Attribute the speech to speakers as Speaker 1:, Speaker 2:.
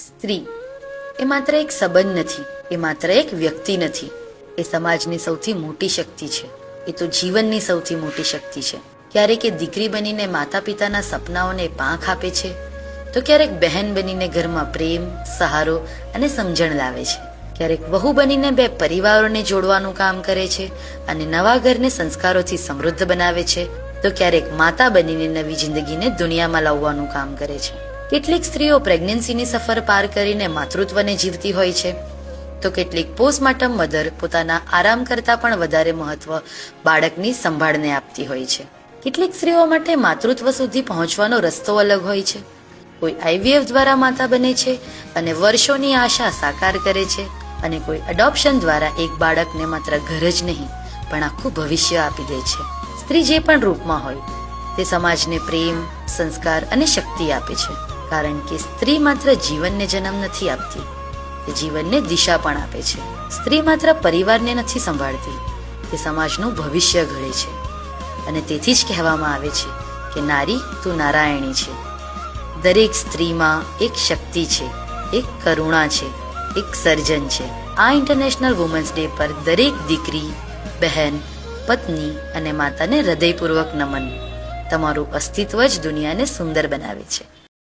Speaker 1: સ્ત્રી એ માત્ર એક સંબંધ નથી, એ માત્ર એક વ્યક્તિ નથી, એ સમાજની સૌથી મોટી શક્તિ છે. એ તો જીવનની સૌથી મોટી શક્તિ છે. ક્યારેક એ દીકરી બનીને માતા પિતાના સપનાઓને પાંખ આપે છે, તો ક્યારેક બહેન બનીને ઘરમાં પ્રેમ, સહારો અને સમજણ લાવે છે. ક્યારેક વહુ બનીને બે પરિવારોને જોડવાનું કામ કરે છે અને નવા ઘરને સંસ્કારોથી સમૃદ્ધ બનાવે છે, તો ક્યારેક માતા બનીને નવી જિંદગીને દુનિયામાં લાવવાનું કામ કરે છે. કેટલીક સ્ત્રીઓ પ્રેગ્નન્સીની સફર પાર કરીને માતૃત્વને જીવતી હોય છે, તો કેટલીક પોસ્ટમોર્ટમ મધર પોતાના આરામ કરતાં પણ વધારે મહત્વ બાળકની સંભાળને આપતી હોય છે. કેટલીક સ્ત્રીઓ માટે માતૃત્વ સુધી પહોંચવાનો રસ્તો અલગ હોય છે. કોઈ આઈવીએફ દ્વારા માતા બને છે અને વર્ષોની આશા સાકાર કરે છે, અને કોઈ એડોપ્શન દ્વારા એક બાળકને માત્ર ઘર જ નહીં પણ આખું ભવિષ્ય આપી દે છે. સ્ત્રી જે પણ રૂપમાં હોય તે સમાજને પ્રેમ, સંસ્કાર અને શક્તિ આપે છે, કારણ કે સ્ત્રી માત્ર જીવનને જન્મ નથી આપતી, તે જીવનને દિશા પણ આપે છે. સ્ત્રી માત્ર પરિવારને નથી સંભાળતી, તે સમાજનું ભવિષ્ય ઘડે છે. અને તેથી જ કહેવામાં આવે છે કે નારી તું નારાયણી છે. દરેક સ્ત્રીમાં એક શક્તિ છે, એક કરુણા છે, એક સર્જન છે. આ ઇન્ટરનેશનલ વુમન્સ ડે પર દરેક દીકરી, બહેન, પત્ની અને માતાને હૃદયપૂર્વક નમન. તમારું અસ્તિત્વ જ દુનિયાને સુંદર બનાવે છે.